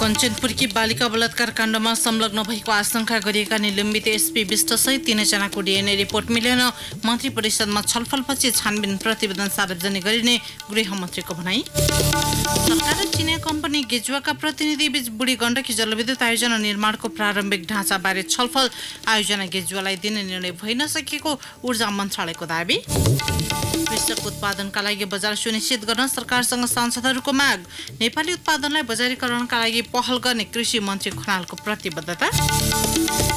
कञ्चनपुरकी बालिका बलात्कार काण्डमा संलग्न भएको आशंका गरिएका निलम्बित एसपी विष्टसहित 3 जनाको डीएनए रिपोर्ट मिलेन। मन्त्री परिषदमा छलफलपछि छानबिन प्रतिवेदन सार्वजनिक गरिने गृहमन्त्रीको भनाई। सरकार र चिनिया कम्पनी गेजुवाका प्रतिनिधिबीच बुढी गण्डकी जलविद्युत आयोजना निर्माणको प्रारम्भिक ढाँचाबारे छलफल। आयोजना गेजुवालाई दिने निर्णय भइ नसकेको ऊर्जा मन्त्रालयको दाबी। कृषक उत्पादनका लागि बजार सुनिश्चित गर्न सरकारसँग सांसदहरूको माग। नेपाली उत्पादनलाई बजारीकरणका लागि पहल गर्ने कृषि मन्त्री खनालको प्रतिबद्धता।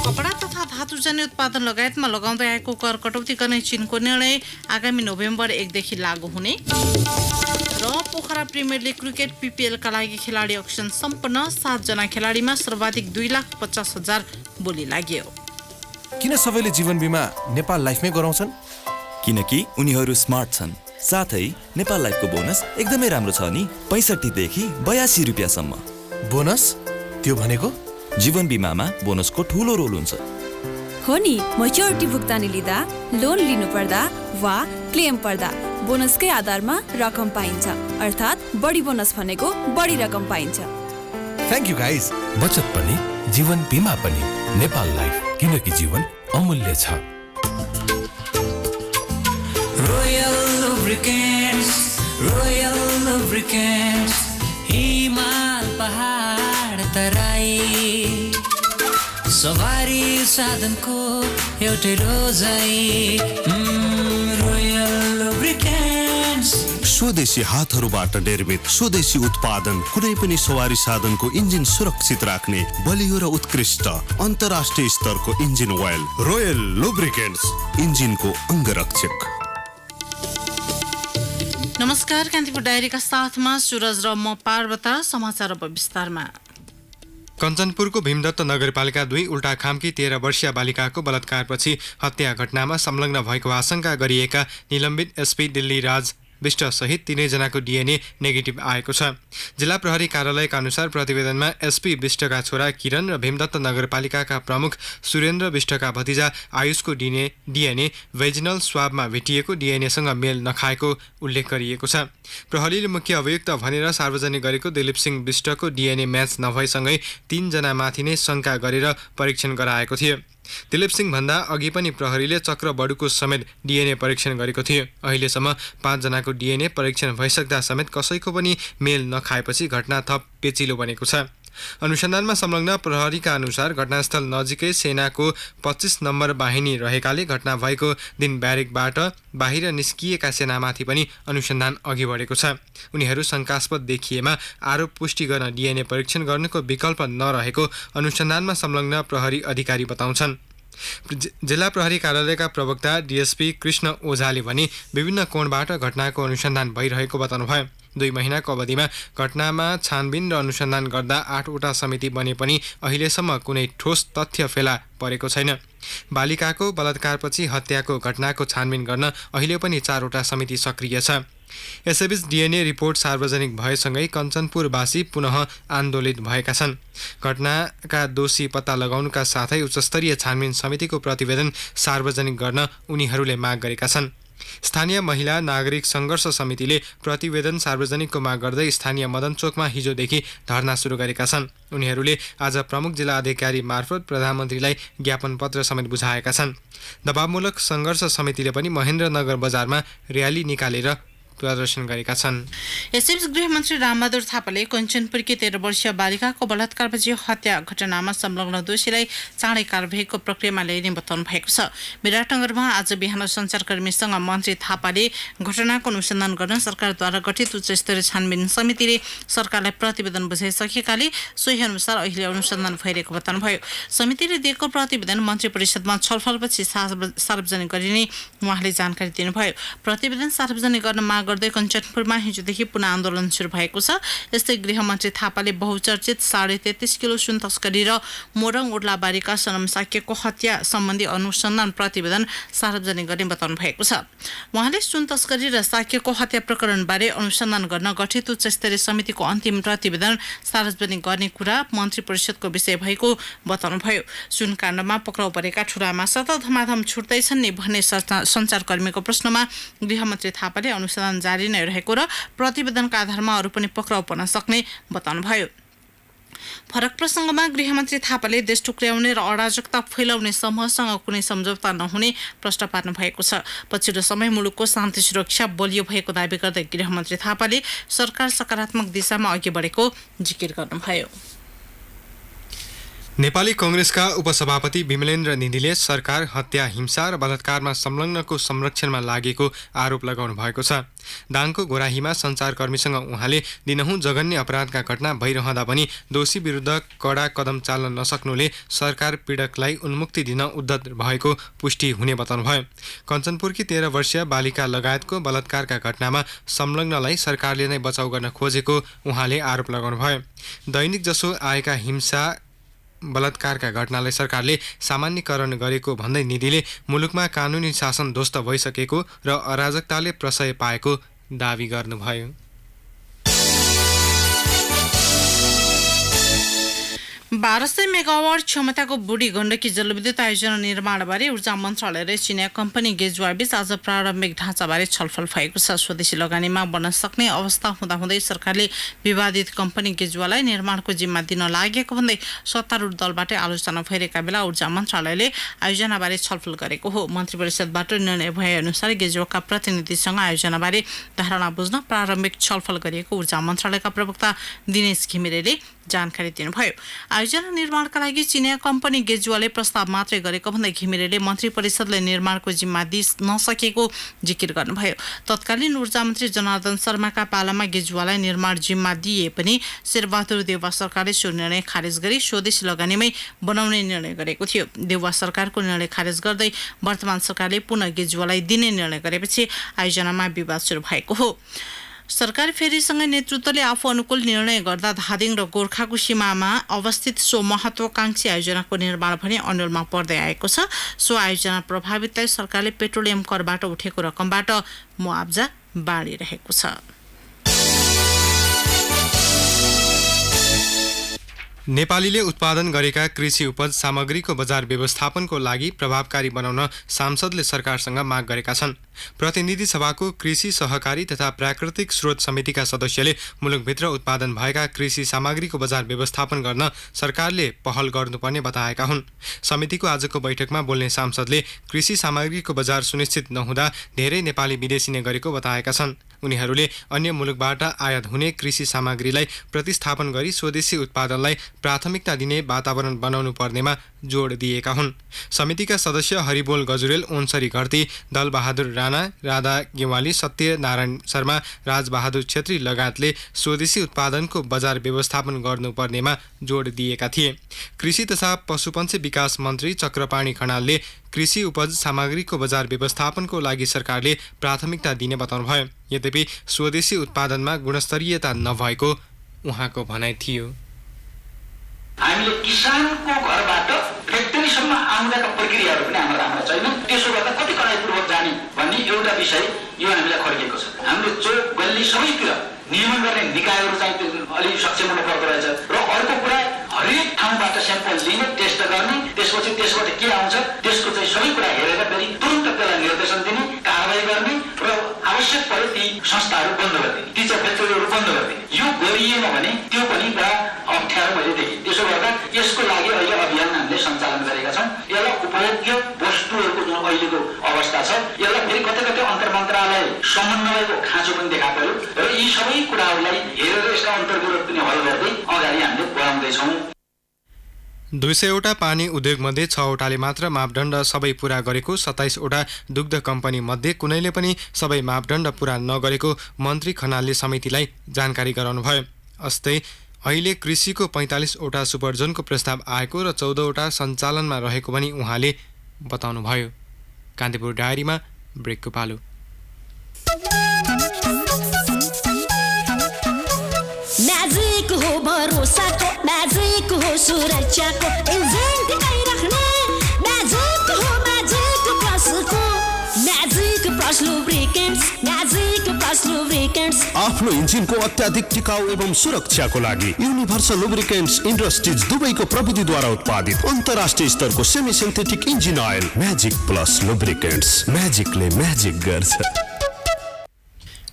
कपडा तथा धातुजन्य उत्पादन लगायतमा लगाउँदै आएको कर कटौती गर्ने चीनको निर्णय आगामी नोभेम्बर 1 देखि लागू हुने। र पोखरा प्रिमियर लिग क्रिकेट पीपीएलका लागि खेलाडी अक्सन सम्पन्न। 7 जना खेलाडीमा सर्वाधिक 2,50,000 बोली लाग्यो। किन सबैले जीवन बिमा नेपाल लाइफमै गराउँछन्? किनकि उनीहरू स्मार्ट छन्। साथै नेपाल लाइफको बोनस एकदमै राम्रो छ नि, 65 देखि 82 रुपियाँसम्म। बोनस त्यो भनेको जीवन बिमामा बोनसको ठूलो रोल हुन्छ। हो नि, मैच्योरिटी भुक्तानी लिँदा, लोन लिनु पर्दा वा क्लेम पर्दा बोनसकै आधारमा रकम पाइन्छ। अर्थात् बढी बोनस भनेको बढी रकम पाइन्छ। Thank you guys. बचत पनि जीवन बिमा पनि नेपाल लाइफ, किनकि जीवन अमूल्य छ। रोयल लुब्रिकेन्ट्स हिमाल पहाड तराई सवारी साधनको एउटै रोजाइ रोयल लुब्रिकेन्ट्स। स्वदेशी हातहरूबाट निर्मित स्वदेशी उत्पादन, कुनै पनि सवारी साधनको इन्जिन सुरक्षित राख्ने बलियो र उत्कृष्ट अन्तर्राष्ट्रिय स्तरको इन्जिन ओयल रोयल लुब्रिकेन्ट्स, इन्जिनको अङ्गरक्षक। नमस्कार, कान्तिपुर डायरीका साथमा सुरज र म पार्वता। समाचार अब विस्तारमा। कञ्चनपुरको भीमदत्त नगरपालिका 2 उल्टा खामकी 13 वर्षीय बालिकाको बलात्कारपछि हत्या घटनामा संलग्न भएको आशंका गरिएका निलम्बित एसपी दिल्ली राज विष्टसहित 3 जनाको डीएनए नेगेटिभ आएको छ। जिल्ला प्रहरी कार्यालयका अनुसार प्रतिवेदनमा एसपी विष्टका छोरा किरण र भीमदत्त नगरपालिकाका प्रमुख सुरेन्द्र विष्टका भतिजा आयुषको डीएनए भेजिनल स्वाबमा भेटिएको डीएनएसँग मेल नखाएको उल्लेख गरिएको छ। प्रहरीले मुख्य अभियुक्त भनेर सार्वजनिक गरेको दिलीप सिंह विष्टको डीएनए म्याच नभएसँगै 3 जनामाथि नै शङ्का गरेर परीक्षण गराएको थियो। दिलीप सिंह भन्दा अघि पनि प्रहरीले चक्र बडुको समेत डीएनए परीक्षण गरेको थियो। अहिलेसम्म 5 जनाको डीएनए परीक्षण भइसक्दा समेत कसैको पनि मेल नखाएपछि घटना थप पेचिलो बनेको छ। अनुसन्धानमा संलग्न प्रहरीका अनुसार घटनास्थल नजिकै सेनाको 25 नम्बर बाहिनी रहेकाले घटना भएको दिन ब्यारेकबाट बाहिर निस्किएका सेनामाथि पनि अनुसन्धान अघि बढेको छ। उनीहरू शङ्कास्पद देखिएमा आरोप पुष्टि गर्न डीएनए परीक्षण गर्नुको विकल्प नरहेको अनुसन्धानमा संलग्न प्रहरी अधिकारी बताउँछन्। जिल्ला प्रहरी कार्यालयका प्रवक्ता डीएसपी कृष्ण ओझाले भने विभिन्न कोणबाट घटनाको अनुसन्धान भइरहेको बताउनुभयो। 2 महिनाको अवधिमा घटनामा छानबिन र अनुसन्धान गर्दा 8 वटा समिति बने पनि अहिलेसम्म कुनै ठोस तथ्य फेला परेको छैन। बालिकाको बलात्कारपछि हत्याको घटनाको छानबिन गर्न अहिले पनि 4 वटा समिति सक्रिय छ। यसैबीच डीएनए रिपोर्ट सार्वजनिक भएसँगै कञ्चनपुरवासी पुनः आन्दोलित भएका छन्। घटनाका दोषी पत्ता लगाउनुका साथै उच्चस्तरीय छानबिन समितिको प्रतिवेदन सार्वजनिक गर्न उनीहरूले माग गरेका छन्। स्थानीय महिला नागरिक सङ्घर्ष समितिले प्रतिवेदन सार्वजनिकको माग गर्दै स्थानीय मदनचोकमा हिजोदेखि धरना सुरु गरेका छन्। उनीहरूले आज प्रमुख जिल्ला अधिकारी मार्फत प्रधानमन्त्रीलाई ज्ञापन पत्र समेत बुझाएका छन्। दबावमूलक सङ्घर्ष समितिले पनि महेन्द्रनगर बजारमा र्याली निकालेर प्रदर्शन गरेका छन्। यसैबीच गृहमन्त्री रामबहादुर थापाले कञ्चनपुरकी 13 वर्षीय बालिकाको बलात्कारपछि हत्या घटनामा संलग्न दोषीलाई चाँडै कारबाहीको प्रक्रियामा ल्याइने बताउनु भएको छ। विराटनगरमा आज बिहान सञ्चारकर्मीसँग मन्त्री थापाले घटनाको अनुसन्धान गर्न सरकारद्वारा गठित उच्चस्तरीय छानबिन समितिले सरकारलाई प्रतिवेदन बुझाइसकेकाले सोही अनुसार अहिले अनुसन्धान भइरहेको बताउनुभयो। समितिले दिएको प्रतिवेदन मन्त्री परिषदमा छलफलपछि सार्वजनिक गरिने उहाँले जानकारी दिनुभयो। प्रतिवेदन सार्वजनिक गर्न माग गर्दै कञ्चनपुरमा हिजोदेखि पुनः आन्दोलन सुरु भएको छ। यस्तै गृहमन्त्री थापाले बहुचर्चित 33.5 किलो सुन तस्करी र मोरङ उर्लाबारीका सनम साक्यको हत्या सम्बन्धी अनुसन्धान प्रतिवेदन सार्वजनिक गर्ने बताउनु भएको छ। उहाँले सुन तस्करी र साक्यको हत्या प्रकरणबारे अनुसन्धान गर्न गठित उच्चस्तरीय समितिको अन्तिम प्रतिवेदन सार्वजनिक गर्ने कुरा मन्त्री परिषदको विषय भएको बताउनुभयो। सुन काण्डमा पक्राउ परेका ठुलामा सतत धमाधम छुट्दैछन् नि भन्ने सञ्चारकर्मीको प्रश्नमा गृहमन्त्री थापाले अनुसन्धान जारी नै रहेको र प्रतिवेदनका आधारमा अरू पनि पक्राउ पर्न सक्ने बताउनुभयो। फरक प्रसङ्गमा गृहमन्त्री थापाले देश टुक्र्याउने र अराजकता फैलाउने समूहसँग कुनै सम्झौता नहुने प्रश्न पार्नु भएको छ। पछिल्लो समय मुलुकको शान्ति सुरक्षा बलियो भएको दावी गर्दै गृहमन्त्री थापाले सरकार सकारात्मक दिशामा अघि बढेको जिकिर गर्नुभयो। नेपाली कांग्रेसका उपसभापति विमलेन्द्र निधिले सरकार हत्या, हिंसा र बलात्कारमा संलग्नको संरक्षणमा लागेको आरोप लगाउनु भएको छ। दाङको गोराहीमा सञ्चारकर्मीसँग उहाँले दिनहुँ जघन्य अपराधका घटना भइरहँदा पनि दोषी विरुद्ध कडा कदम चाल्न नसक्नुले सरकार पीडकलाई उन्मुक्ति दिन उद्धत भएको पुष्टि हुने बताउनुभयो। कञ्चनपुरकी 13 वर्षीय बालिका लगायतको बलात्कारका घटनामा संलग्नलाई सरकारले नै बचाउ गर्न खोजेको उहाँले आरोप लगाउनुभयो। दैनिक जसो आएका हिंसा बलात्कारका घटनालाई सरकारले सामान्यकरण गरेको भन्दै निधिले मुलुकमा कानुनी शासन ध्वस्त भइसकेको र अराजकताले प्रशय पाएको दावी गर्नुभयो। 1200 मेगावाट क्षमताको बुढी गण्डकी जलविद्युत आयोजना निर्माणबारे ऊर्जा मन्त्रालय र चिनिया कम्पनी गेजुवाबीच आज प्रारम्भिक ढाँचाबारे छलफल भएको छ। स्वदेशी लगानीमा बन्न सक्ने अवस्था हुँदाहुँदै सरकारले विवादित कम्पनी गेजुवालाई निर्माणको जिम्मा दिन लागेको भन्दै सत्तारूढ दलबाट आलोचना भइरहेका बेला ऊर्जा मन्त्रालयले आयोजनाबारे छलफल गरेको हो। मन्त्री परिषदबाट निर्णय भएअनुसार गेजुवाका प्रतिनिधिसँग आयोजनाबारे धारणा बुझ्न प्रारम्भिक छलफल गरिएको ऊर्जा मन्त्रालयका प्रवक्ता दिनेश घिमिरेले जानकारी दिनुभयो। आयोजना निर्माणका लागि चिनिया कम्पनी गेजुवाले प्रस्ताव मात्रै गरेको भन्दै घिमिरेले मन्त्री परिषदले निर्माणको जिम्मा दिन नसकेको जिकिर गर्नुभयो। तत्कालीन ऊर्जा मन्त्री जनार्दन शर्माका पालामा गेजुवालाई निर्माण जिम्मा दिए पनि शेरबहादुर देउवा सरकारले सो निर्णय खारेज गरी स्वदेशी लगानीमै बनाउने निर्णय गरेको थियो। देउवा सरकारको निर्णय खारेज गर्दै वर्तमान सरकारले पुनः गेजुवालाई दिने निर्णय गरेपछि आयोजनामा विवाद सुरु भएको हो। सरकार फेरिसँगै नेतृत्वले आफू अनुकूल निर्णय गर्दा धादिङ र गोर्खाको सीमामा अवस्थित सो महत्वाकांक्षी आयोजनाको निर्माण भने अन्यलमा पर्दै आएको छ। सो आयोजना प्रभावितलाई सरकारले पेट्रोलियम करबाट उठेको रकमबाट मुआब्जा बाँडिरहेको छ। नेपालीले उत्पादन गरेका कृषि उपज सामग्रीको बजार व्यवस्थापनको लागि प्रभावकारी बनाउन सांसदले सरकारसँग माग गरेका छन्। प्रतिनिधि सभाको कृषि सहकारी तथा प्राकृतिक स्रोत समितिका सदस्यले मुलुकभित्र उत्पादन भएका कृषि सामग्रीको बजार व्यवस्थापन गर्न सरकारले पहल गर्नुपर्ने बताएका हुन्। समितिको आजको बैठकमा बोल्ने सांसदले कृषि सामग्रीको बजार सुनिश्चित नहुँदा धेरै नेपाली विदेशी नै गरेको बताएका छन्। उनीहरूले अन्य मुलुकबाट आयात हुने कृषि सामग्रीलाई प्रतिस्थापन गरी स्वदेशी उत्पादनलाई प्राथमिकता दिने वातावरण बनाउनु पर्नेमा जोड दिएका हुन्। समितिका सदस्य हरिबोल गजुरेल, ओन्सरी घरती, दलबहादुर राणा, राधा गेवाली, सत्यनारायण शर्मा, राजबहादुर छेत्री लगायतले स्वदेशी उत्पादनको बजार व्यवस्थापन गर्नुपर्नेमा जोड दिएका थिए। कृषि तथा पशुपन्छी विकास मन्त्री चक्रपाणी खनालले कृषि उपज सामग्रीको बजार व्यवस्थापनको लागि सरकारले प्राथमिकता दिने बताउनुभयो। यद्यपि स्वदेशी उत्पादनमा गुणस्तरीयता नभएको उहाँको भनाइ थियो। हामीले किसानको घरबाट फ्याक्ट्रीसम्म आउनका प्रक्रियाहरू पनि हाम्रो राम्रो छैन। त्यसो गर्दा कति कडाइपूर्वक जाने भन्ने एउटा विषय यो हामीलाई खड्किएको छ। हाम्रो चोक गल्ली सबैतिर नियमन गर्ने निकायहरू चाहिँ अलि सक्षम हुनुपर्दो रहेछ। र अर्को कुरा, हरेक ठाउँबाट स्याम्पल लिने, टेस्ट गर्ने, त्यसपछि त्यसबाट के आउँछ त्यसको चाहिँ सबै कुरा हेरेर फेरि तुरन्त त्यसलाई निर्देशन दिने, कारबाही गर्ने र आवश्यक परे ती संस्थाहरू बन्द गरिदिने, ती चाहिँ फ्याक्ट्रीहरू बन्द गरिदिने। यो गरिएन भने त्यो पनि बडा अप्ठ्यारो मैले देखेँ। त्यसो गर्दा यसको लागि अहिले अभियान हामीले सञ्चालन गरेका छौँ। यसलाई उपभोग्य वस्तुहरूको जुन अहिलेको अवस्था छ यसलाई फेरि कतै कतै अन्तर्मन्त्रालय समन्वयको खाँचो पनि देखा पर्यो र यी सबै कुराहरूलाई हेरेर यसका अन्तर्विरोध पनि हल गर्दै अगाडि हामीले बढाउँदैछौँ। 200वटा पानी उद्योगमध्ये 6वटाले मात्र मापदण्ड सबै पूरा गरेको, 27वटा दुग्ध कम्पनी मध्ये कुनैले पनि सबै मापदण्ड पूरा नगरेको मन्त्री खनालले समितिलाई जानकारी गराउनुभयो। अस्तै अहिले कृषिको 45वटा सुपरजोनको प्रस्ताव आएको र 14वटा सञ्चालनमा रहेको पनि उहाँले बताउनुभयो। कान्तिपुर डायरीमा ब्रेकको पालो। म्याजिक हो भरोसाको, म्याजिक हो सुरक्षाको, एजेन्ट राख्ने म्याजिक हो, म्याजिक प्लसको, magic plus lubricants, magic plus lubricants. आफ्नो इन्जिनको अत्याधिक टिकाउ एवं सुरक्षाको लागि युनिभर्सल लुब्रिकेन्ट्स इन्डस्ट्रिज दुबईको प्रविधिद्वारा उत्पादित अन्तर्राष्ट्रिय स्तरको semi synthetic engine oil magic plus lubricants. म्याजिकले म्याजिक गर्छ।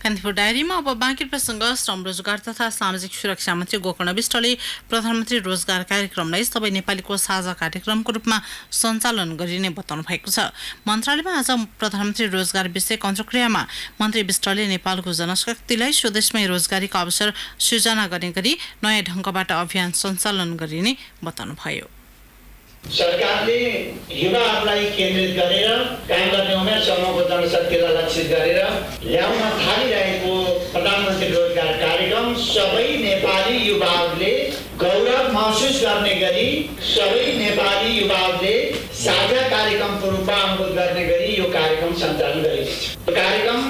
कान्तिपुर डायरीमा अब बाँकी प्रसङ्ग श्रम रोजगार तथा सामाजिक सुरक्षा मन्त्री गोकर्ण विष्टले प्रधानमन्त्री रोजगार कार्यक्रमलाई सबै नेपालीको साझा कार्यक्रमको रूपमा सञ्चालन गरिने बताउनु भएको छ। मन्त्रालयमा आज प्रधानमन्त्री रोजगार विषयक अन्तर्क्रियामा मन्त्री विष्टले नेपालको जनशक्तिलाई स्वदेशमै रोजगारीको अवसर सृजना गर्ने गरी नयाँ ढङ्गबाट अभियान सञ्चालन गरिने बताउनुभयो। सरकारले युवाहरूलाई केन्द्रित गरेर काम गर्ने उमेर समूहको जनशक्तिलाई लक्षित गरेर ल्याउन थालिरहेको प्रधानमन्त्री रोजगार कार्यक्रम सबै नेपाली युवाहरूले गौरव महसुस गर्ने गरी सबै नेपाली युवाहरूले साझा कार्यक्रमको रूपमा अनुभूत गर्ने गरी यो कार्यक्रम सञ्चालन गरिनेछ। यो कार्यक्रम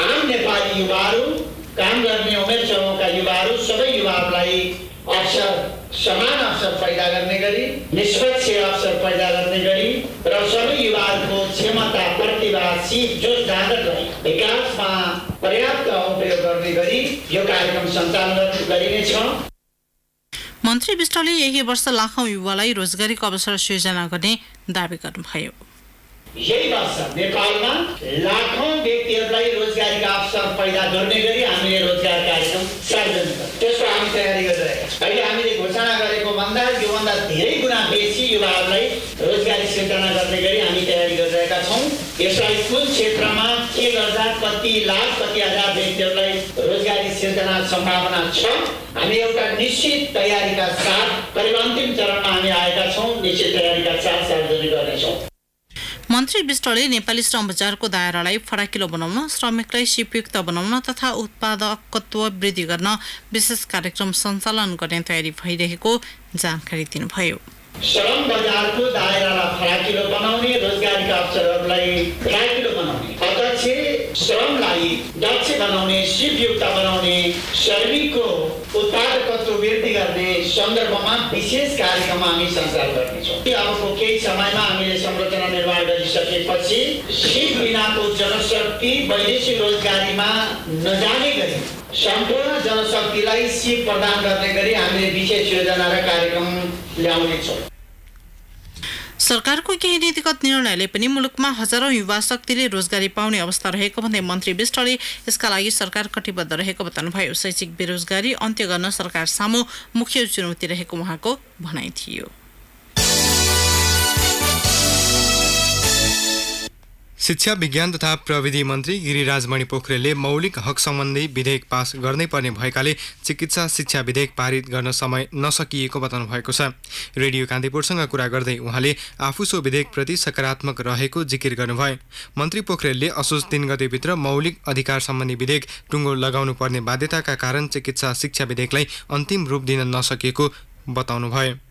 आम नेपाली युवाहरू, काम गर्ने उमेर समूहका युवाहरू, सबै युवाहरूलाई समान अवसर पैदा गर्ने गरी, निष्पक्ष अवसर पैदा गर्ने गरी र सबै युवाहरूको क्षमता, प्रतिभा, सिप, जोस जाँगरलाई विकासमा पर्याप्त उपयोग गर्ने गरी यो कार्यक्रम सञ्चालन गरिनेछ। मन्त्री विष्टले यही वर्ष लाखौं युवालाई रोजगारीको अवसर सृजना गर्ने दावी गर्नुभयो। यही वर्ष नेपालमा लाखौं व्यक्तिहरूलाई रोजगारीका अवसर पैदा गर्ने गरी हामीले रोजगार कार्यक्रम सञ्चालन गर्छौँ। त्यसको हामी तयारी गरिरहेका छौँ। अहिले हामीले घोषणा गरेको भन्दा योभन्दा धेरै गुणा बेसी युवाहरूलाई रोजगारी सृजना गर्ने गरी हामी तयारी गरिरहेका छौँ। यसलाई कुन क्षेत्रमा के गर्दा कति लाख, कति हजार व्यक्तिहरूलाई रोजगारी सृजना सम्भावना छ, हामी एउटा निश्चित तयारीका साथ करिब अन्तिम चरणमा हामी आएका छौँ। निश्चित तयारीका साथ सार्वजनिक गर्नेछौँ। मन्त्री विष्टले नेपाली श्रम बजारको दायरालाई फराकिलो बनाउन, श्रमिकलाई सिपयुक्त बनाउन तथा उत्पादकत्व वृद्धि गर्न विशेष कार्यक्रम सञ्चालन गर्ने तयारी भइरहेको जानकारी दिनुभयो। श्रम बजारको दायरालाई फराकिलो बनाउने, रोजगारीका अवसरहरूलाई फराकिलो बनाउने, अध्यक्ष श्रमलाई दक्ष बनाउने, सिपयुक्त बनाउने, श्रमिकको उत्पादकत्व वृद्धि गर्ने सन्दर्भमा विशेष कार्यक्रम हामी सञ्चालन गर्नेछौँ। अबको केही समयमा हामीले संरचना निर्माण गरिसकेपछि सिप बिनाको जनशक्ति वैदेशिक रोजगारीमा नजाने गरी सम्पूर्ण जनशक्तिलाई सिप प्रदान गर्ने गरी हामीले विशेष योजना र कार्यक्रम ल्याउनेछौँ। सरकारको केही नीतिगत निर्णयले पनि मुलुकमा हजारौं युवा शक्तिले रोजगारी पाउने अवस्था रहेको भन्दै मन्त्री विष्टले यसका लागि सरकार कटिबद्ध रहेको बताउनुभयो। शैक्षिक बेरोजगारी अन्त्य गर्न सरकार सामु मुख्य चुनौती रहेको उहाँको भनाइ थियो। शिक्षा विज्ञान तथा प्रविधि मन्त्री गिरिराजमणि पोखरेलले मौलिक हक सम्बन्धी विधेयक पास गर्नै पर्ने भएकाले चिकित्सा शिक्षा विधेयक पारित गर्न समय नसकिएको बताउनु भएको छ। रेडियो कान्तिपुरसँग कुरा गर्दै उहाँले आफू सो विधेयकप्रति सकारात्मक रहेको जिकिर गर्नुभयो। मन्त्री पोखरेलले असोज 3 गतेभित्र मौलिक अधिकार सम्बन्धी विधेयक टुङ्गो लगाउनु पर्ने बाध्यताका कारण चिकित्सा शिक्षा विधेयकलाई अन्तिम रूप दिन नसकिएको बताउनुभयो।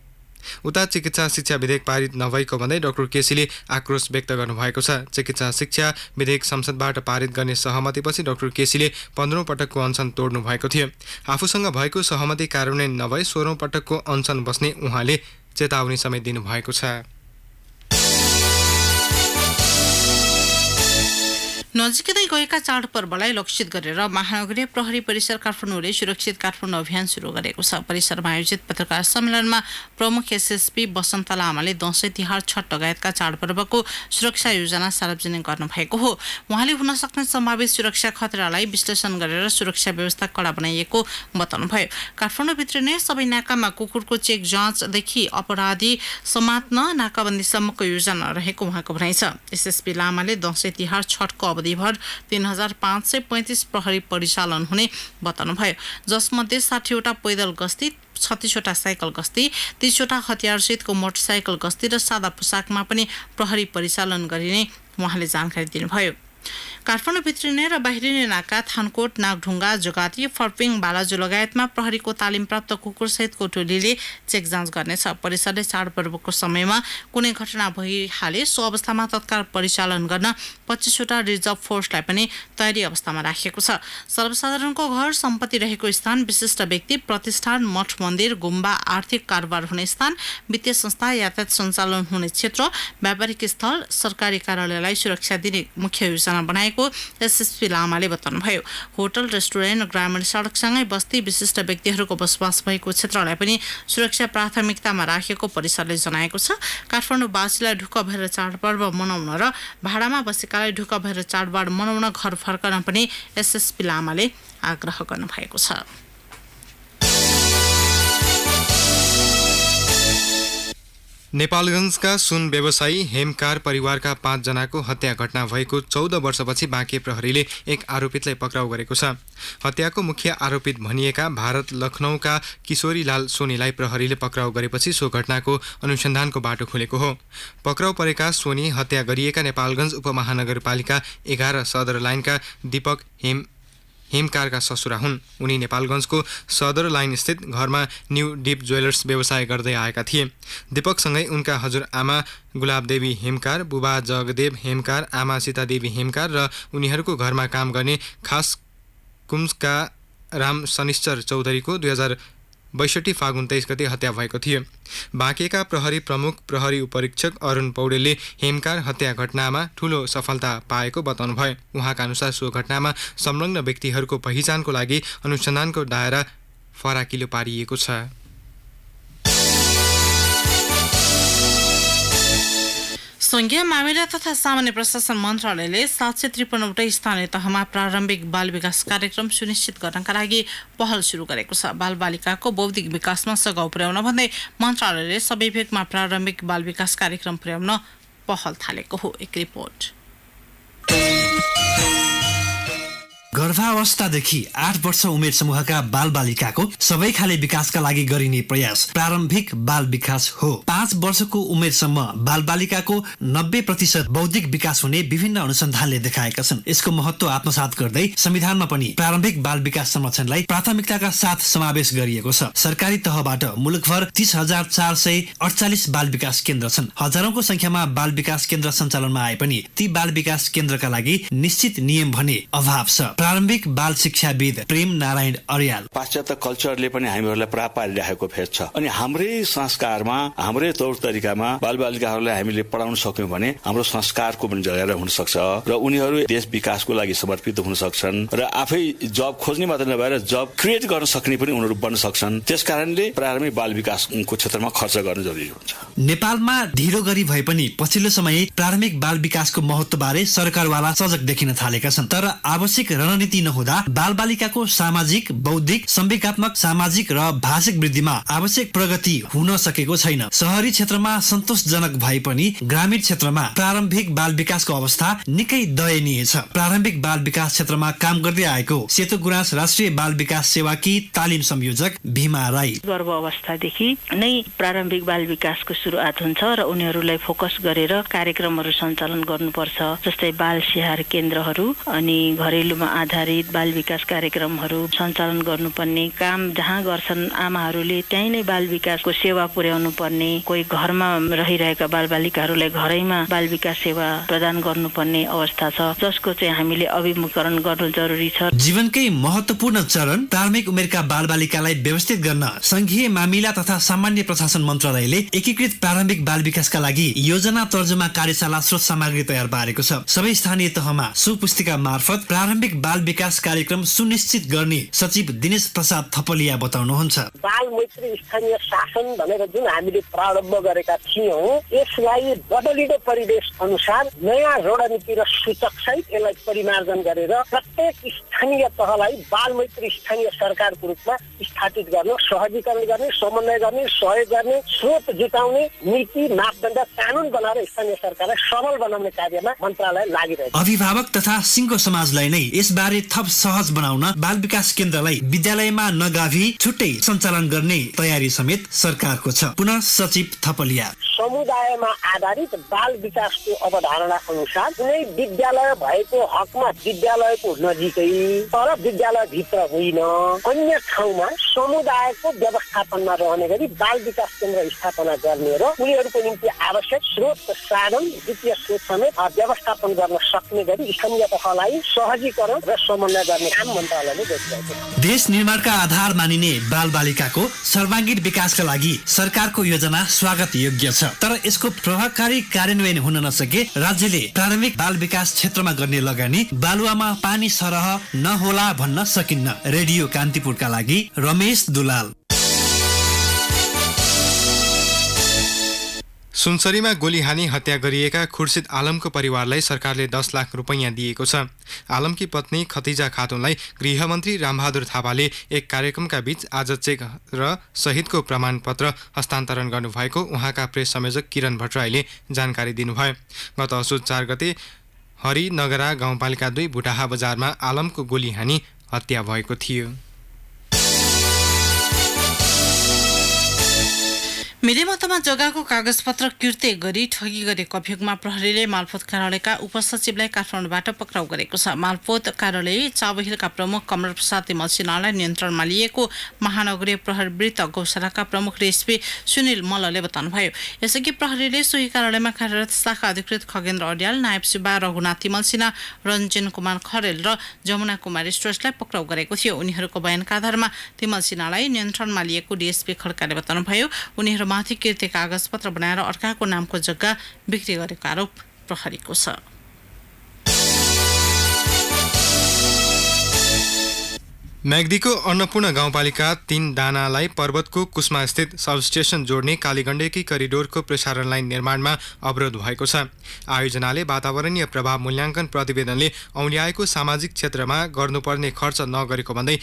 उता चिकित्सा शिक्षा विधेयक पारित नभएको भन्दै डाक्टर केसीले आक्रोश व्यक्त गर्नुभएको छ। चिकित्सा शिक्षा विधेयक संसदबाट पारित गर्ने सहमतिपछि डाक्टर केसीले 15औं पटकको अनसन तोड्नु भएको थियो। आफूसँग भएको सहमति कार्यान्वयन नभई 16औं पटकको अनसन बस्ने उहाँले चेतावनी समेत दिनुभएको छ। नजिकै गएका चाडपर्वलाई लक्षित गरेर महानगरीय प्रहरी परिसर काठमाडौँले सुरक्षित काठमाडौँ अभियान सुरु गरेको छ। परिसरमा आयोजित पत्रकार सम्मेलनमा प्रमुख एसएसपी वसन्त लामाले दशैं, तिहार, छठ लगायतका चाडपर्वको सुरक्षा योजना सार्वजनिक गर्नुभएको हो। उहाँले हुन सक्ने सम्भावित सुरक्षा खतरालाई विश्लेषण गरेर सुरक्षा व्यवस्था कडा बनाइएको बताउनुभयो। काठमाडौँभित्र नै सबै नाकामा कुकुरको चेक जाँचदेखि अपराधी समात्न नाकाबन्दीसम्मको योजना रहेको उहाँको भनाइ छ। एसएसपी लामाले दशैं, तिहार, छठको अवधिभर 3535 प्रहरी परिचालन हुने बताउनुभयो। जसमध्ये 60 वटा पैदल गस्ती, 36 वटा साइकल गस्ती, 30 वटा हतियारसहितको मोटरसाइकल गस्ती र सादा पोसाकमा पनि प्रहरी परिचालन गरिने उहाँले जानकारी दिनुभयो। काठमाडौँ भित्रिने र बाहिरिने नाका, थानकोट, नागढुङ्गा, जोगाती, फर्पिङ, बालाजु लगायतमा प्रहरीको तालिमप्राप्त कुकुरसहितको टोलीले चेक जाँच गर्नेछ। परिसरले चाडपर्वको समयमा कुनै घटना भइहाले सो अवस्थामा तत्काल परिचालन गर्न 25 वटा रिजर्भ फोर्सलाई पनि तयारी अवस्थामा राखिएको छ। सर्वसाधारणको घर, सम्पत्ति रहेको स्थान, विशिष्ट व्यक्ति, प्रतिष्ठान, मठ मन्दिर, गुम्बा, आर्थिक कारोबार हुने स्थान, वित्तीय संस्था, यातायात सञ्चालन हुने क्षेत्र, व्यापारिक स्थल, सरकारी कार्यालयलाई सुरक्षा दिने मुख्य योजना बनाएको भएको एसएसपी लामाले बताउनुभयो। होटल, रेस्टुरेन्ट, ग्रामीण सडकसँगै बस्ती विशिष्ट व्यक्तिहरूको बसोबास भएको क्षेत्रलाई पनि सुरक्षा प्राथमिकतामा राखेको परिषदले जनाएको छ। काठमाडौँवासीलाई ढुक्क भएर चाडपर्व मनाउन र भाडामा बसेकालाई ढुक्क भएर चाडबाड मनाउन घर फर्कन पनि एसएसपी लामाले आग्रह गर्नुभएको छ। नेपालगञ्जका सुन व्यवसायी हेमकार परिवारका 5 जनाको हत्या घटना भएको 14 वर्षपछि बाँके प्रहरीले एक आरोपितलाई पक्राउ गरेको छ। हत्याको मुख्य आरोपित भनिएका भारत लखनऊका किशोरीलाल सोनीलाई प्रहरीले पक्राउ गरेपछि सो घटनाको अनुसन्धानको बाटो खुलेको हो। पक्राउ परेका सोनी हत्या गरिएका नेपालगञ्ज उपमहानगरपालिका 11 सदर लाइनका दीपक हेमकारका ससुरा हुन्। उनी नेपालगञ्जको सदर लाइन स्थित घरमा न्यू डिप ज्वेलर्स व्यवसाय गर्दै आएका थिए। दीपकसँगै उनका हजुरआमा गुलाबदेवी हेमकार, बुबा जगदेव हेमकार, आमा सीतादेवी हेमकार र उनीहरूको घरमा काम गर्ने खास कुम्सका राम शनिश्चर चौधरीको 2062 फागुन 23 गते हत्या भएको थियो। बाँकेका प्रहरी प्रमुख प्रहरी उपरीक्षक अरुण पौडेलले हेमकार हत्या घटनामा ठूलो सफलता पाएको बताउनुभयो। उहाँका अनुसार सो घटनामा संलग्न व्यक्तिहरूको पहिचानको लागि अनुसन्धानको दायरा फराकिलो पारिएको छ। संघीय मामिला तथा सामान्य प्रशासन मन्त्रालयले 753वटै स्थानीय तहमा प्रारम्भिक बाल विकास कार्यक्रम सुनिश्चित गर्नका लागि पहल सुरु गरेको छ। बालबालिकाको बौद्धिक विकासमा सघाउ पुर्याउन भन्दै मन्त्रालयले सबै भेगमा प्रारम्भिक बाल विकास कार्यक्रम पुर्याउन पहल थालेको हो। एक रिपोर्ट। गर्भावस्थादेखि 8 वर्ष उमेर समूहका बालबालिकाको सबै खाले विकासका लागि गरिने प्रयास प्रारम्भिक बाल विकास हो। 5 वर्षको उमेरसम्म बालबालिकाको 90% बौद्धिक विकास हुने विभिन्न अनुसन्धानले देखाएका छन्। यसको महत्त्व आत्मसात गर्दै संविधानमा पनि प्रारम्भिक बाल विकास संरक्षणलाई प्राथमिकताका साथ समावेश गरिएको छ। सरकारी तहबाट मुलुकभर 30,448 बाल विकास केन्द्र छन्। हजारौंको संख्यामा बाल विकास केन्द्र सञ्चालनमा आए पनि ती बाल विकास केन्द्रका लागि निश्चित नियम भने अभाव छ। प्रारम्भिक बाल शिक्षाविद प्रेम नारायण अर्याल। पाश्चात्य कल्चरले पनि हामीहरूलाई प्राप्त पारिरहेको फेज छ अनि हाम्रै संस्कारमा हाम्रै तौर तरिकामा बालबालिकाहरूलाई हामीले पढाउन सक्यौं भने हाम्रो संस्कारको पनि जगेरा हुन सक्छ र उनीहरू देश विकासको लागि समर्पित हुन सक्छन् र आफै जब खोज्ने मात्र नभएर जब क्रिएट गर्न सक्ने पनि उनीहरू बन्न सक्छन्। त्यसकारणले प्रारम्भिक बाल विकासको क्षेत्रमा खर्च गर्न जरुरी हुन्छ। नेपालमा ढिलो गरी भए पनि पछिल्लो समय प्रारम्भिक बाल विकासको महत्त्वबारे सरकारवाला सजग देखिन थालेका छन्। तर आवश्यक रणनीति नहुँदा बालबालिकाको सामाजिक, बौद्धिक, संवेगात्मक, सामाजिक र भाषिक वृद्धिमा आवश्यक प्रगति हुन सकेको छैन। शहरी क्षेत्रमा सन्तोषजनक भए पनि ग्रामीण क्षेत्रमा प्रारम्भिक बाल विकासको अवस्था निकै दयनीय छ। प्रारम्भिक बाल विकास क्षेत्रमा काम गर्दै आएको सेतो गुराँस राष्ट्रिय बाल विकास सेवाकी तालिम संयोजक भीमा राई। गर्भ अवस्थादेखि नै प्रारम्भिक बाल विकासको सुरुवात हुन्छ र उनीहरूलाई फोकस गरेर कार्यक्रमहरू सञ्चालन गर्नुपर्छ। जस्तै बाल स्याहार केन्द्रहरू अनि घरेलुमा आधारित बाल विकास कार्यक्रमहरू सञ्चालन गर्नुपर्ने काम जहाँ गर्छन् आमाहरूले त्यही नै बाल विकासको सेवा पुर्याउनु पर्ने। कोही घरमा रहिरहेका बालबालिकाहरूलाई घरैमा बाल विकास सेवा प्रदान गर्नुपर्ने अवस्था छ जसको चाहिँ हामीले अभिमुखीकरण गर्नु जरुरी छ। जीवनकै महत्त्वपूर्ण चरण प्रारम्भिक उमेरका बालबालिकालाई व्यवस्थित गर्न संघीय मामिला तथा सामान्य प्रशासन मन्त्रालयले एकीकृत प्रारम्भिक बाल विकासका लागि योजना तर्जुमा कार्यशाला स्रोत सामग्री तयार पारेको छ। सबै स्थानीय तहमा सुपुस्तिका मार्फत प्रारम्भिक बाल विकास कार्यक्रम सुनिश्चित गर्ने सचिव दिनेश प्रसाद थपलिया बताउनुहुन्छ। बाल मैत्री स्थानीय शासन भनेर जुन हामीले प्रारम्भ गरेका थियौं यसलाई बदलिँदो परिवेश अनुसार नयाँ रणनीति र सूचक सहित यसलाई परिमार्जन गरेर प्रत्येक स्थानीय तहलाई बाल मैत्री स्थानीय सरकारको रूपमा स्थापित गर्न, सहजीकरण गर्ने, समन्वय गर्ने, सहयोग गर्ने, स्रोत जुटाउने, नीति मापदण्ड कानून बनाएर स्थानीय सरकारलाई सबल बनाउने कार्यमा मन्त्रालय लागिरहेको छ। अभिभावक तथा सिंह समाजलाई नै यसबारे थप सहज बनाउन बाल विकास केन्द्रलाई विद्यालयमा नगाभी छुट्टै सञ्चालन गर्ने तयारी समेत सरकारको छ। पुनः सचिव थपलिया। समुदायमा आधारित बाल विकासको अवधारणा अनुसार कुनै विद्यालय भएको हकमा विद्यालयको नजिकै तर विद्यालय भित्र होइन अन्य ठाउँमा समुदायको व्यवस्थापनमा रहने गरी बाल विकास केन्द्र स्थापना गर्ने र उनीहरूको निम्ति आवश्यक स्रोत साधन वित्तीय स्रोत समेत व्यवस्थापन गर्न सक्ने गरी स्थानीय तहलाई सहजीकरण र समन्वय गर्ने काम मन्त्रालयले गरिरहेको छ। देश निर्माणका आधार मानिने बालबालिकाको सर्वाङ्गीण विकासका लागि सरकारको योजना स्वागत योग्य छ। तर यसको प्रभावकारी कार्यान्वयन हुन नसके राज्यले प्रारम्भिक बाल विकास क्षेत्रमा गर्ने लगानी बालुवामा पानी सरह नहोला भन्न सकिन्न। रेडियो कान्तिपुरका लागि रमेश दुलाल। सुनसरीमा गोली हानी हत्या गरिएका खुर्सिद आलमको परिवारलाई सरकारले 10 लाख रुपैयाँ दिएको छ। आलमकी पत्नी खतिजा खातुनलाई गृहमन्त्री रामबहादुर थापाले एक कार्यक्रमका बीच आज चेक र शहीदको प्रमाणपत्र हस्तान्तरण गर्नुभएको उहाँका प्रेस संयोजक किरण भट्टराईले जानकारी दिनुभयो। गत असोज 4 गते हरिनगरा गाउँपालिका 2 बुटाहा बजारमा आलमको गोली हानी हत्या भएको थियो। मिलेमतमा जग्गाको कागजपत्र किर्ते गरी ठगी गरेको अभियोगमा प्रहरीले मालपोत कार्यालयका उपसचिवलाई काठमाडौँबाट पक्राउ गरेको छ। मालपोत कार्यालय चाबहिलका प्रमुख कमल प्रसाद तिमल सिन्हालाई नियन्त्रणमा लिएको महानगरीय प्रहरी वृत्त गौशालाका प्रमुख रेसपी सुनिल मल्लले बताउनुभयो। यसअघि प्रहरीले सोही कार्यालयमा कार्यरत शाखा अधिकृत खगेन्द्र अड्याल, नायब सुब्बा, रघुनाथ तिमल सिन्हा, रञ्जन कुमार खरेल र जमुना कुमारी श्रेष्ठलाई पक्राउ गरेको थियो। उनीहरूको बयानका आधारमा तिमल सिन्हालाई नियन्त्रणमा लिएको डीएसपी खड्काले बताउनुभयो। उनीहरू माथि किर्ते कागजपत्र बनाएर अर्काको नामको जग्गा बिक्री गरेको आरोप प्रहरीको छ। म्याग्दीको अन्नपूर्ण गाउँपालिका 3 दानालाई पर्वतको कुस्मा स्थित सबस्टेसन जोड्ने कालीगण्डकी करिडोरको प्रसारण लाइन निर्माणमा अवरोध भएको छ। आयोजनाले वातावरणीय प्रभाव मूल्याङ्कन प्रतिवेदनले औल्याएको सामाजिक क्षेत्रमा गर्नुपर्ने खर्च नगरेको भन्दै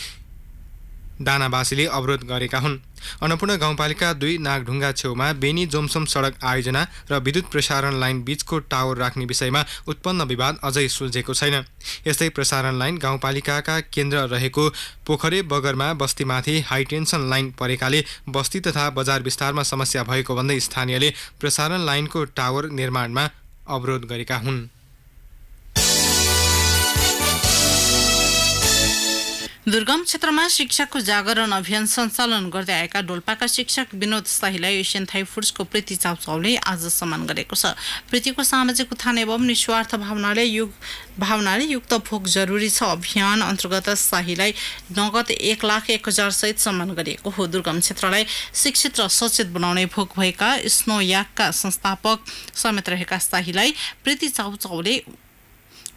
दानावासीले अवरोध गरेका हुन्। अन्नपूर्ण गाउँपालिका 2 नागढुङ्गा छेउमा बेनी जोमसोम सडक आयोजना र विद्युत प्रसारण लाइन बीचको टावर राख्ने विषयमा उत्पन्न विवाद अझै सुल्झेको छैन। यस्तै प्रसारण लाइन गाउँपालिकाका केन्द्र रहेको पोखरे बगरमा बस्तीमाथि हाइटेन्सन लाइन परेकाले बस्ती तथा बजार विस्तारमा समस्या भएको भन्दै स्थानीयले प्रसारण लाइनको टावर निर्माणमा अवरोध गरेका हुन्। दुर्गम क्षेत्रमा शिक्षाको जागरण अभियान सञ्चालन गर्दै आएका डोल्पाका शिक्षक विनोद शाहीलाई एसियन थाई फुड्सको प्रीति चाउचाउले आज सम्मान गरेको छ। प्रीतिको सामाजिक उत्थान एवं निस्वार्थ भावनाले युक्त भोग जरुरी छ अभियान अन्तर्गत शाहीलाई नगद 1,01,000 सहित सम्मान गरिएको हो। दुर्गम क्षेत्रलाई शिक्षित र सचेत बनाउने भोग भएका स्नोयाकका संस्थापक समेत रहेका शाहीलाई प्रीति चाउचाउले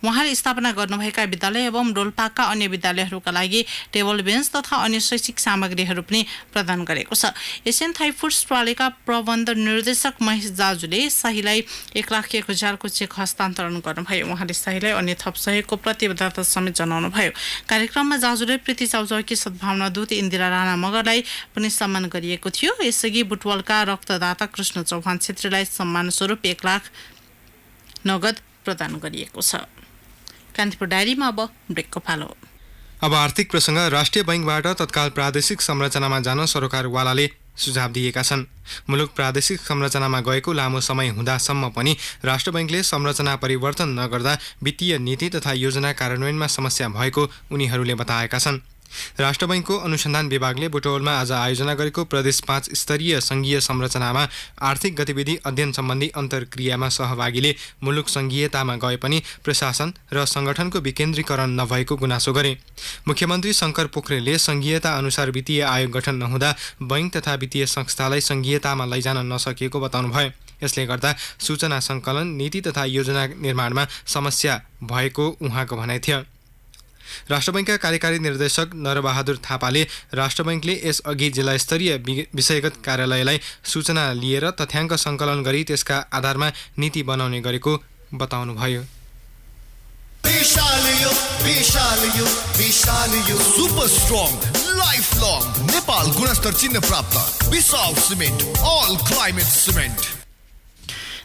उहाँले स्थापना गर्नुभएका विद्यालय एवं डोल्पाका अन्य विद्यालयहरूका लागि टेबल बेन्च तथा अन्य शैक्षिक सामग्रीहरू पनि प्रदान गरेको छ। एसियन थाई फुड्स प्रणालीका प्रबन्ध निर्देशक महेश जाजुले शाहीलाई 1,01,000 को चेक हस्तान्तरण गर्नुभयो। उहाँले शाहीलाई अन्य थप सहयोगको प्रतिबद्धता समेत जनाउनुभयो। कार्यक्रममा जाजुले प्रीति चाउचाउकी सद्भावना दूत इन्दिरा राणा मगरलाई पनि सम्मान गरिएको थियो। यसअघि बुटवलका रक्तदाता कृष्ण चौहान छेत्रीलाई सम्मान स्वरूप 1 लाख नगद प्रदान गरिएको छ। कान्तिपुर डायरीमा अब ब्रेकको पालो। अब आर्थिक प्रसङ्ग। राष्ट्रिय बैंकबाट तत्काल प्रादेशिक संरचनामा जान सरकारवालाले सुझाव दिएका छन्। मुलुक प्रादेशिक संरचनामा गएको लामो समय हुँदासम्म पनि राष्ट्र बैंकले संरचना परिवर्तन नगर्दा वित्तीय नीति तथा योजना कार्यान्वयनमा समस्या भएको उनीहरूले बताएका छन्। राष्ट्र बैंकको अनुसन्धान विभागले बुटवलमा आज आयोजना गरेको प्रदेश 5 स्तरीय संघीय संरचनामा आर्थिक गतिविधि अध्ययन सम्बन्धी अन्तर्क्रियामा सहभागीले मुलुक संघीयतामा गए पनि प्रशासन र संगठनको विकेन्द्रीकरण नभएको गुनासो गरे। मुख्यमन्त्री शङ्कर पोखरेलले संघीयता अनुसार वित्तीय आयोग गठन नहुँदा बैंक तथा वित्तीय संस्थालाई संघीयतामा लैजान नसकेको बताउनुभयो। यसले गर्दा सूचना सङ्कलन, नीति तथा योजना निर्माणमा समस्या भएको उहाँको भनाइ थियो। राष्ट्र बैंकका कार्यकारी निर्देशक नरबहादुर थापाले राष्ट्र बैंकले यसअघि जिल्ला स्तरीय विषयगत कार्यालयलाई सूचना लिएर तथ्याङ्क सङ्कलन गरी त्यसका आधारमा नीति बनाउने गरेको बताउनुभयो। Super strong life long Nepal गुणस्तर चिन्ह प्राप्त बिसाल सिमेन्ट अल क्लाइमेट सिमेन्ट।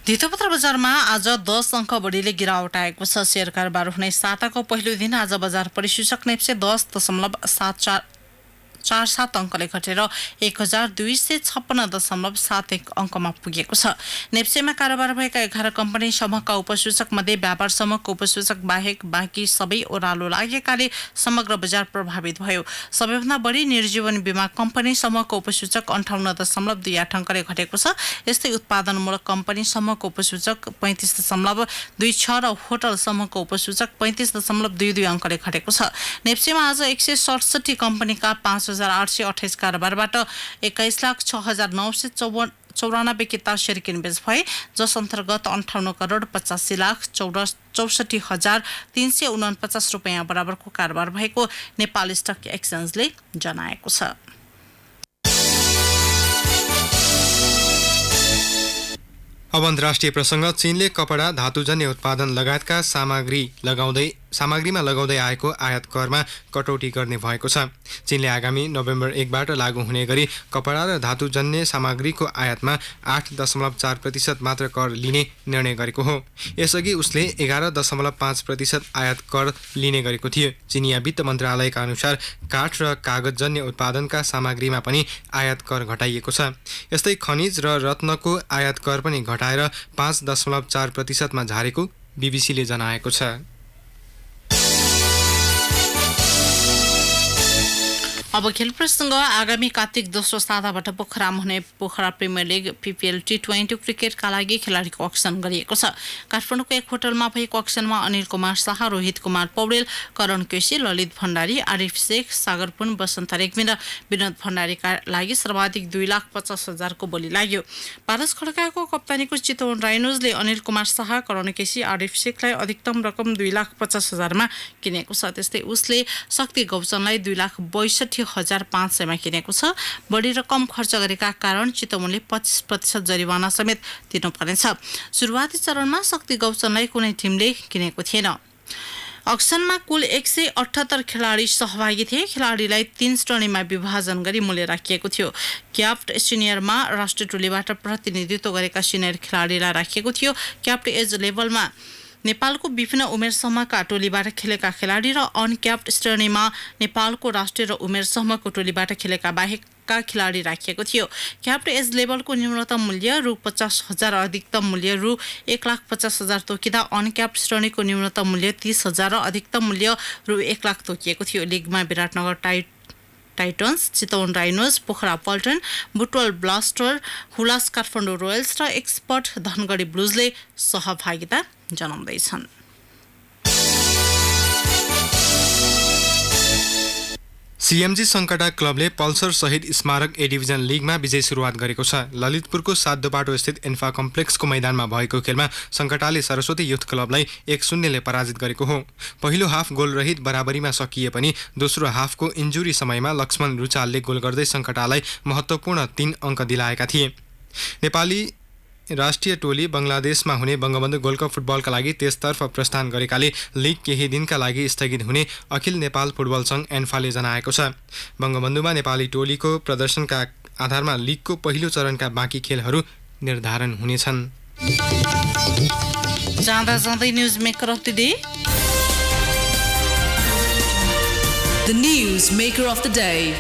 धितोपत्र बजारमा आज 10 अङ्क बढीले गिरावट आएको छ। शेयर कारोबार हुने साताको पहिलो दिन आज बजार परिसूचक नेप्से 10.47 अङ्कले घटेर 1256.71 अङ्कमा पुगेको छ। नेप्सेमा कारोबार भएका 11 कम्पनी समूहका उपसूचक मध्ये व्यापार समूहको उपसूचक बाहेक बाँकी सबै ओह्रालो लागेकाले समग्र बजार प्रभावित भयो। सबैभन्दा बढी निर्जीवन बीमा कम्पनी समूहको उपसूचक 58.28 अङ्कले घटेको छ। यस्तै उत्पादनमूलक कम्पनी समूहको उपसूचक 35.26 र होटल समूहको उपसूचक 35.22 अङ्कले घटेको छ। नेप्सेमा आज 167 कम्पनीका 5,828 कारोबारबाट 21,06,954 94 किता सेयर किनबेच भए जस अन्तर्गत 58 करोड 85 लाख 64,349 रुपैयाँ बराबरको कारोबार भएको नेपाल स्टक एक्सचेन्जले जनाएको छ। अब अन्तर्राष्ट्रिय प्रसङ्ग चीनले कपडा धातुजन्य उत्पादन लगायतका सामग्रीमा लगाउँदै आएको आयात करमा कटौती गर्ने भएको छ। चीनले आगामी नोभेम्बर 1बाट लागू हुने गरी कपडा र धातुजन्य सामग्रीको आयातमा 8.4% मात्र कर लिने निर्णय गरेको हो। यसअघि उसले 11.5% आयात कर लिने गरेको थियो। चिनिया वित्त मन्त्रालयका अनुसार काठ र कागजजन्य उत्पादनका सामग्रीमा पनि आयात कर घटाइएको छ। यस्तै खनिज र रत्नको आयात कर पनि घटाएर 5.4% मा झारेको बीबीसीले जनाएको छ। अब खेल प्रसङ्ग आगामी कार्तिक दोस्रो साताबाट पोखरामा हुने Pokhara premier league PPL T20 क्रिकेटका लागि खेलाडीको अक्सन गरिएको छ। काठमाडौँको एक होटलमा भएको अक्सनमा अनिल कुमार शाह, रोहित कुमार पौडेल, करण केसी, ललित भण्डारी, आरिफ शेख, सागर पुन, बसन्त रेग्मी र विनोद भण्डारीका लागि सर्वाधिक 2,50,000 को बोली लाग्यो। पारस खड्काको कप्तानीको चितवन राइनोजले अनिल कुमार शाह, करण केसी, आरिफ शेखलाई अधिकतम रकम 2,50,000 मा किनेको छ। त्यस्तै उसले शक्ति गौचनलाई 2,62,500 मा किनेको छ। बढी रकम खर्च गरेका कारण चितवनले 25% जरिवाना समेत तिर्नुपर्नेछ। सुरुवाती चरणमा शक्ति गौचनलाई कुनै टिमले किनेको थिएन। अक्सनमा कुल 178 खेलाडी सहभागी थिए। खेलाडीलाई 3 श्रेणीमा विभाजन गरी मूल्य राखिएको थियो। क्याप्ट सिनियरमा राष्ट्रिय टोलीबाट प्रतिनिधित्व गरेका सिनियर खेलाडीलाई राखिएको थियो। क्याप्ट एज लेभलमा नेपालको विभिन्न उमेर समूहका टोलीबाट खेलेका खेलाडी र अनक्याप्ड श्रेणीमा नेपालको राष्ट्रिय र उमेर समूहको टोलीबाट खेलेका बाहेकका खेलाडी राखिएको थियो। क्याप्ड एज लेभलको न्यूनतम मूल्य रु 50,000 अधिकतम मूल्य रु 1,50,000 तोकिँदा अनक्याप्ड श्रेणीको न्यूनतम मूल्य 30,000 र अधिकतम मूल्य रु 1,00,000 तोकिएको थियो। लिगमा Biratnagar Titans, Chitwan Rhinos, Pokhara Paltan, Butwal Blaster, Hulas Kathmandu Royals र एक्सपर्ट धनगढी ब्लुजले सहभागिता जनाउँदैछन्। सीएमजी सङ्कटा क्लबले पल्सर सहित स्मारक ए डिभिजन लिगमा विजय सुरुवात गरेको छ। ललितपुरको 7 दोबाटो स्थित इन्फा कम्प्लेक्सको मैदानमा भएको खेलमा सङ्कटाले सरस्वती युथ क्लबलाई 1-0 ले पराजित गरेको हो। पहिलो हाफ गोलरहित बराबरीमा सकिए पनि दोस्रो हाफको इन्जुरी समयमा लक्ष्मण रुचालले गोल गर्दै सङ्कटालाई महत्त्वपूर्ण 3 अङ्क दिलाएका थिए। नेपाली राष्ट्रिय टोली बङ्गलादेशमा हुने बङ्गबन्धु गोल्ड कप फुटबलका लागि त्यसतर्फ प्रस्थान गरेकाले लिग केही दिनका लागि स्थगित हुने अखिल नेपाल फुटबल सङ्घ एन्फाले जनाएको छ। बङ्गबन्धुमा नेपाली टोलीको प्रदर्शनका आधारमा लिगको पहिलो चरणका बाँकी खेलहरू निर्धारण हुनेछन्। जाँदा जाँदै news maker of the day. The news maker of the day.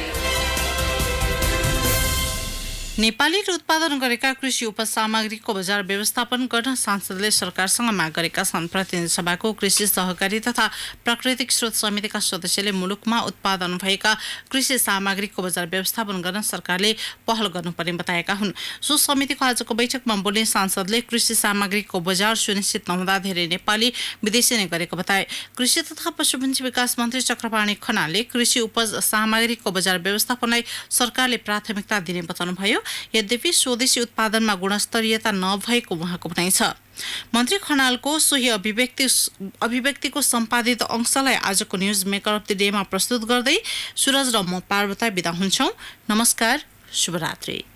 नेपालीले उत्पादन गरेका कृषि उपसामग्रीको बजार व्यवस्थापन गर्न सांसदले सरकारसँग माग गरेका छन्। प्रतिनिधि सभाको कृषि सहकारी तथा प्राकृतिक स्रोत समितिका सदस्यले मुलुकमा उत्पादन भएका कृषि सामग्रीको बजार व्यवस्थापन गर्न सरकारले पहल गर्नुपर्ने बताएका हुन्। सो समितिको आजको बैठकमा बोल्ने सांसदले कृषि सामग्रीको बजार सुनिश्चित नहुँदा धेरै नेपाली विदेशी नै गरेको बताए। कृषि तथा पशुपन्छी विकास मन्त्री चक्रपाणी खनालले कृषि उपज सामग्रीको बजार व्यवस्थापनलाई सरकारले प्राथमिकता दिने बताउनुभयो। यद्यपि स्वदेशी उत्पादनमा गुणस्तरीयता नभएको उहाँको भनाइ छ। मन्त्री खनालको सोही अभिव्यक्तिको सम्पादित अंशलाई आजको न्युज मेकर अफ द डेमा प्रस्तुत गर्दै सुरज र म पार्वता बिदा हुन्छौँ। नमस्कार, शुभरात्रि।